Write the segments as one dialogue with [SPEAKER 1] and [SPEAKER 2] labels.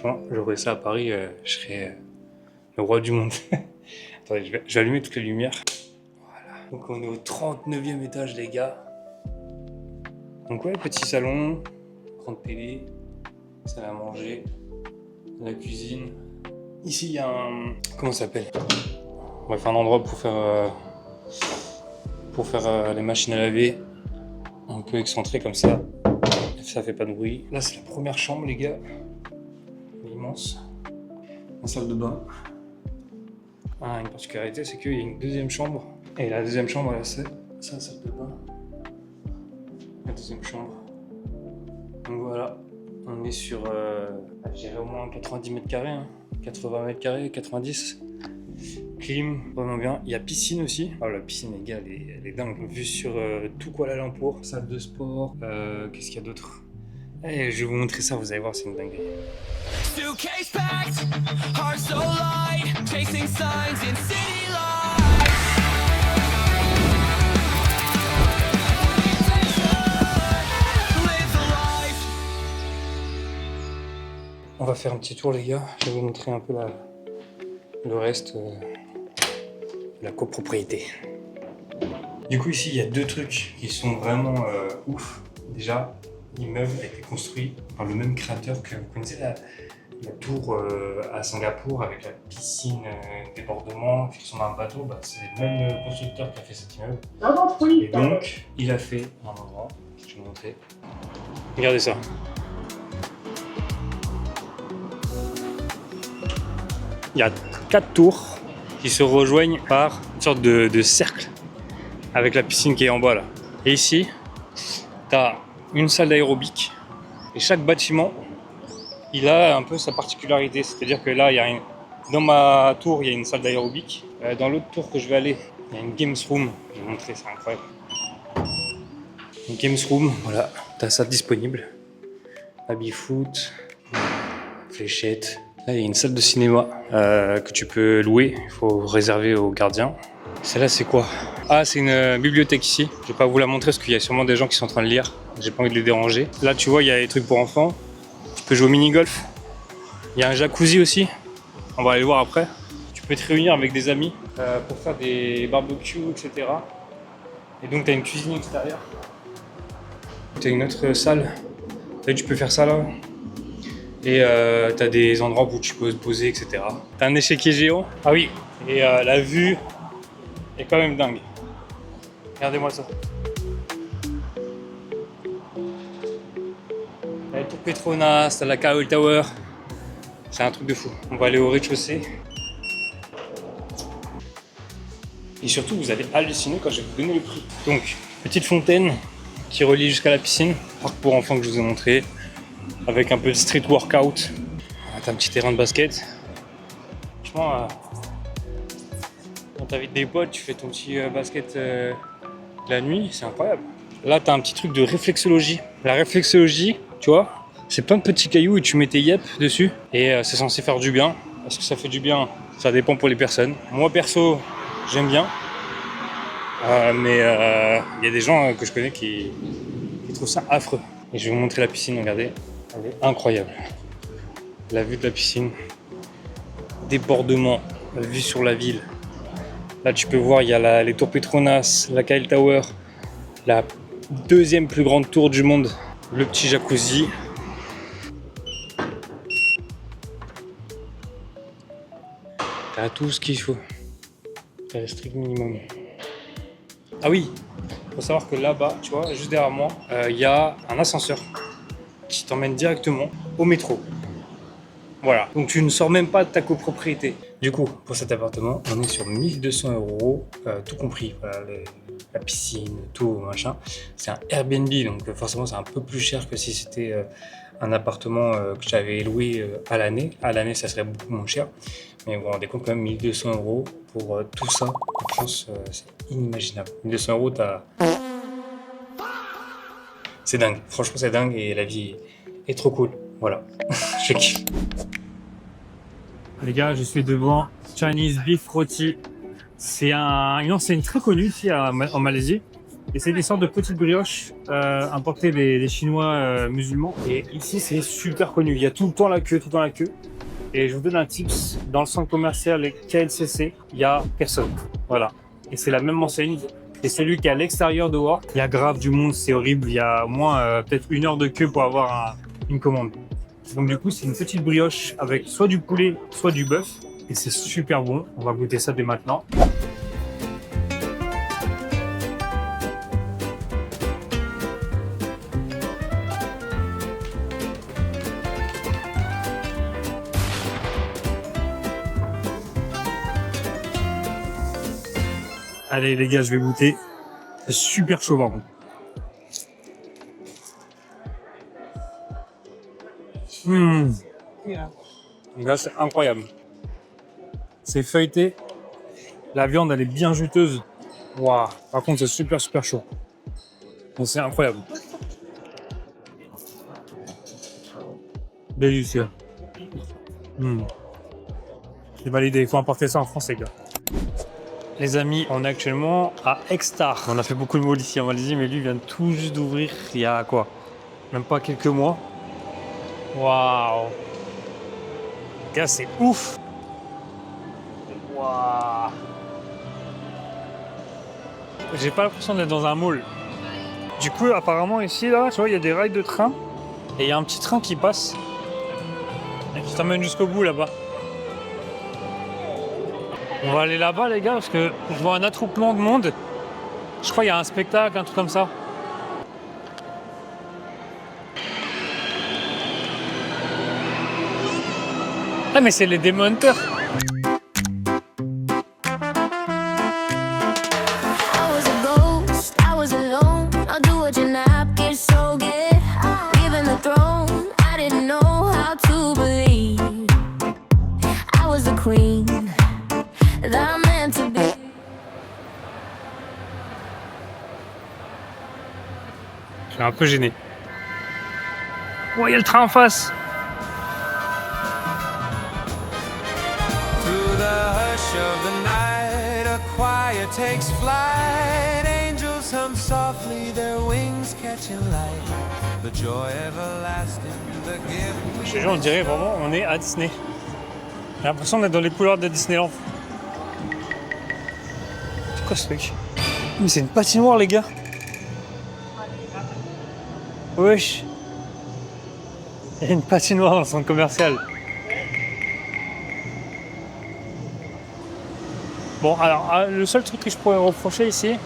[SPEAKER 1] Franchement, j'aurais ça à Paris, je serais le roi du monde. Attendez, je vais allumer toutes les lumières. Voilà. Donc on est au 39e étage, les gars. Donc ouais, petit salon, grande télé, salle à manger, la cuisine. Ici, il y a un... Comment ça s'appelle? Bref, un endroit pour faire les machines à laver. Un peu excentré comme ça. Ça fait pas de bruit. Là, c'est la première chambre, les gars. Immense. La salle de bain. Ah, une particularité, c'est qu'il y a une deuxième chambre. Et la deuxième chambre, là, c'est la salle de bain. La deuxième chambre. Donc voilà, on est sur, je dirais au moins 90 mètres carrés, hein. 80 mètres carrés, 90. Clim, vraiment bien. Il y a piscine aussi. Oh, la piscine, les gars, elle est dingue. Vue sur tout Kuala Lumpur. Salle de sport. Qu'est-ce qu'il y a d'autre? Et je vais vous montrer ça, vous allez voir, c'est une dinguerie. Suitcase packed, heart so light, chasing signs in city lights. On va faire un petit tour, les gars. Je vais vous montrer un peu le reste de la copropriété. Du coup, ici, il y a deux trucs qui sont vraiment ouf. Déjà, l'immeuble a été construit par le même créateur que vous connaissez la tour à Singapour avec la piscine débordement qui ressemble à un bateau. Bah, c'est le même constructeur qui a fait cet immeuble. Et donc, il a fait un endroit, je vais vous montrer. Regardez ça. Il y a 4 tours qui se rejoignent par une sorte de cercle avec la piscine qui est en bas là. Et ici, tu as une salle d'aérobic et chaque bâtiment, il a un peu sa particularité. C'est-à-dire que là, dans ma tour, il y a une salle d'aérobic. Dans l'autre tour que je vais aller, il y a une games room. Je vais vous montrer, c'est incroyable. Une games room, voilà, tu as ça disponible. Baby foot, fléchette. Là, il y a une salle de cinéma que tu peux louer. Il faut réserver aux gardiens. Celle-là, c'est quoi? Ah, c'est une bibliothèque ici. Je vais pas vous la montrer parce qu'il y a sûrement des gens qui sont en train de lire. J'ai pas envie de les déranger. Là, tu vois, il y a des trucs pour enfants. Tu peux jouer au mini-golf. Il y a un jacuzzi aussi. On va aller le voir après. Tu peux te réunir avec des amis pour faire des barbecues, etc. Et donc, tu as une cuisine extérieure. Tu as une autre salle. Là, tu peux faire ça là. Et t'as des endroits où tu peux te poser, etc. T'as un échiquier géant. Ah oui, et la vue est quand même dingue. Regardez-moi ça. T'as la tour Petronas, t'as la KL Tower. C'est un truc de fou. On va aller au rez-de-chaussée. Et surtout, vous allez halluciner quand je vais vous donner le prix. Donc, petite fontaine qui relie jusqu'à la piscine. Parc pour enfants que je vous ai montré. Avec un peu de street workout. T'as un petit terrain de basket. Franchement, quand t'invites des potes, tu fais ton petit basket la nuit, c'est incroyable. Là, t'as un petit truc de réflexologie. La réflexologie, tu vois, c'est plein de petits cailloux et tu mets tes yep dessus. Et c'est censé faire du bien. Est-ce que ça fait du bien? Ça dépend pour les personnes. Moi, perso, j'aime bien. Mais il y a des gens que je connais qui trouvent ça affreux. Et je vais vous montrer la piscine, regardez. Elle est incroyable. La vue de la piscine, débordement, la vue sur la ville. Là, tu peux voir, il y a les tours Petronas, la KL Tower, la deuxième plus grande tour du monde, le petit jacuzzi. T'as tout ce qu'il faut. T'as le strict minimum. Ah oui, faut savoir que là-bas, tu vois, juste derrière moi, il y a un ascenseur qui t'emmène directement au métro. Voilà, donc tu ne sors même pas de ta copropriété. Du coup, pour cet appartement, on est sur 1200 €, tout compris. Voilà, la piscine, tout machin. C'est un Airbnb, donc forcément c'est un peu plus cher que si c'était un appartement que j'avais loué à l'année. À l'année, ça serait beaucoup moins cher. Mais vous vous rendez compte quand même, 1200 € pour tout ça. En France, c'est inimaginable. 1200 €, t'as... C'est dingue, franchement c'est dingue et la vie est trop cool. Voilà, je kiffe.
[SPEAKER 2] Les gars, je suis devant Chinese Beef Roti. C'est une enseigne très connue ici en Malaisie.
[SPEAKER 1] Et c'est des sortes de petites brioches importées des Chinois musulmans. Et ici, c'est super connu. Il y a tout le temps la queue, tout le temps la queue. Et je vous donne un tips. Dans le centre commercial KLCC, il y a personne. Voilà. Et c'est la même enseigne. Et celui qui est à l'extérieur dehors, il y a grave du monde, c'est horrible. Il y a au moins peut-être 1 heure de queue pour avoir une commande. Donc du coup, c'est une petite brioche avec soit du poulet, soit du bœuf. Et c'est super bon. On va goûter ça dès maintenant. Allez les gars, je vais goûter. C'est super chaud par contre. Là, c'est incroyable. C'est feuilleté. La viande, elle est bien juteuse. Waouh. Par contre, c'est super chaud. Donc, c'est incroyable. Délicieux. J'ai validé. Il faut importer ça en France, les gars. Les amis, on est actuellement à Extar. On a fait beaucoup de malls ici en Malaisie, mais lui vient tout juste d'ouvrir il y a quoi? Même pas quelques mois. Waouh! Gars, c'est ouf! Waouh! J'ai pas l'impression d'être dans un mall. Du coup, apparemment, ici, là, tu vois, il y a des rails de train. Et il y a un petit train qui passe. Et qui t'emmène jusqu'au bout, là-bas. On va aller là-bas, les gars, parce que je vois un attroupement de monde. Je crois qu'il y a un spectacle, un truc comme ça. Ah, mais c'est les Demon Hunters. Je suis un peu gêné. Oh, il y a le train en face. Takes flight, angels hum softly, their wings catching light, the joy everlasting, the gift. Je te jure, on dirait vraiment on est à Disney. J'ai l'impression d'être dans les couloirs de Disneyland. C'est quoi ce truc? Mais c'est une patinoire, les gars. Wesh. Il y a une patinoire dans le centre commercial. Bon, alors, le seul truc que je pourrais reprocher ici,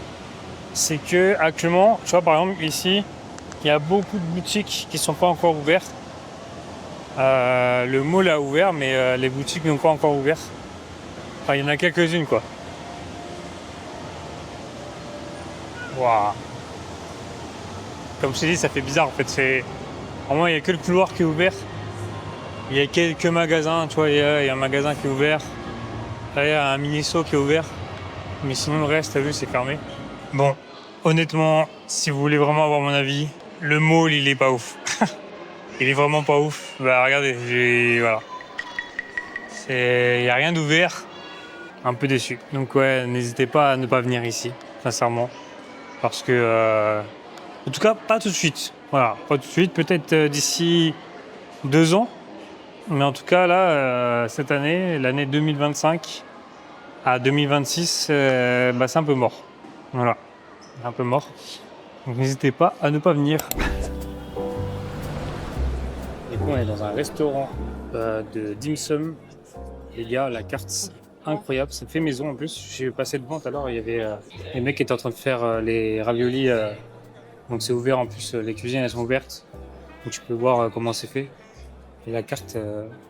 [SPEAKER 1] c'est que actuellement, tu vois, par exemple, ici, il y a beaucoup de boutiques qui ne sont pas encore ouvertes. Le mall a ouvert, mais les boutiques n'ont pas encore ouvert. Enfin, il y en a quelques-unes, quoi. Waouh. Comme je t'ai dit, ça fait bizarre, en fait. Vraiment, il n'y a que le couloir qui est ouvert. Il y a quelques magasins, tu vois, il y a un magasin qui est ouvert. Là, il y a un Miniso qui est ouvert, mais sinon le reste, t'as vu, c'est fermé. Bon, honnêtement, si vous voulez vraiment avoir mon avis, le mall, il est pas ouf. Il est vraiment pas ouf. Bah regardez, voilà. Il n'y a rien d'ouvert, un peu déçu. Donc ouais, n'hésitez pas à ne pas venir ici, sincèrement. Parce que, en tout cas, pas tout de suite. Voilà, pas tout de suite, peut-être d'ici 2 ans. Mais en tout cas, là, cette année, l'année 2025 à 2026, c'est un peu mort. Voilà, un peu mort. Donc n'hésitez pas à ne pas venir. Et puis on est dans un restaurant de dim sum. Et il y a la carte incroyable, c'est fait maison en plus. J'ai passé devant tout à l'heure, il y avait les mecs qui étaient en train de faire les raviolis. Donc c'est ouvert en plus, les cuisines elles sont ouvertes. Donc tu peux voir comment c'est fait. Et la carte,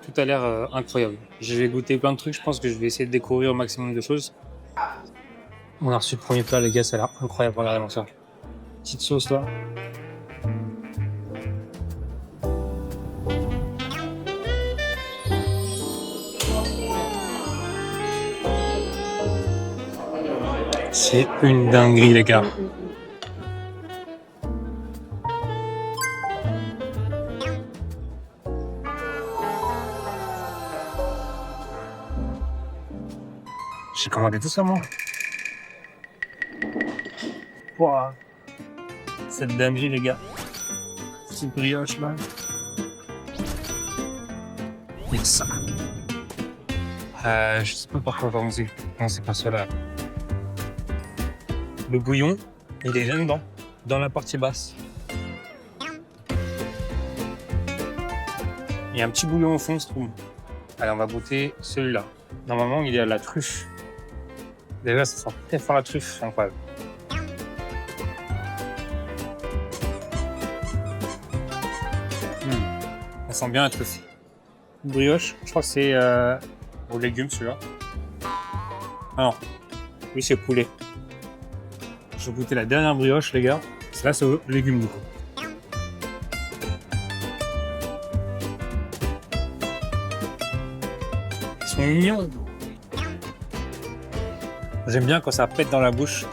[SPEAKER 1] tout a l'air incroyable. Je vais goûter plein de trucs, je pense que je vais essayer de découvrir au maximum de choses. On a reçu le premier plat, les gars, ça a l'air incroyable. Regardez-moi ça. Petite sauce là. C'est une dinguerie, les gars. J'ai commandé tout ça, moi. Wow. cette dinguerie, les gars. Petite brioche là. Et ça. Je sais pas pourquoi on commencer. Non, c'est pas cela. Le bouillon, il est là-dedans, dans la partie basse. Il y a un petit bouillon au fond, je trouve. Allez, on va goûter celui-là. Normalement, il y a la truffe. Déjà, ça sent très fort la truffe, c'est incroyable. Ça sent bien la truffe. Brioche, je crois que c'est aux légumes celui-là. Ah non, lui c'est poulet. Je vais goûter la dernière brioche, les gars. Là, c'est aux légumes du coup. Ils sont mignons. J'aime bien quand ça pète dans la bouche.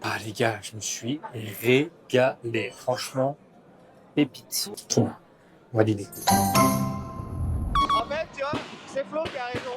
[SPEAKER 1] Ah les gars, je me suis régalé. Franchement, pépite. On va dîner.
[SPEAKER 2] En fait, tu vois, c'est Flo qui a raison.